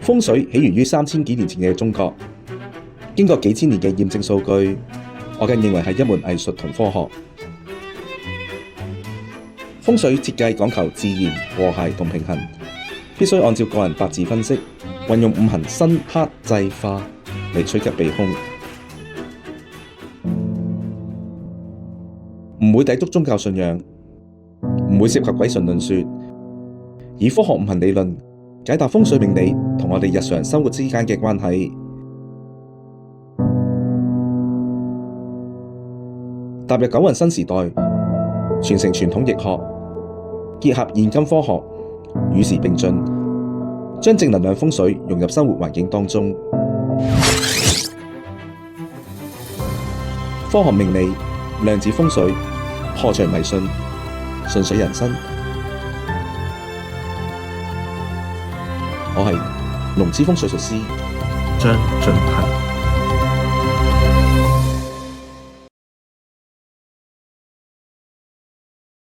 風水起源於3000幾年前嘅中國，經過幾千年嘅驗證數據，我更認為係一門藝術同科學。風水設計講求自然、和諧同平衡，必須按照個人八字分析，運用五行生克制化嚟趨吉避凶，唔會抵觸宗教信仰，唔會涉及鬼神論說，以科學五行理論解答風水命理同我哋日常生活之間嘅關係。踏入九運新時代，傳承傳統易學，結合現今科學，與時並進，將正能量風水融入生活環境當中。科學命理、量子風水、破除迷信，順水人生。我係龍之風水術師張進衡。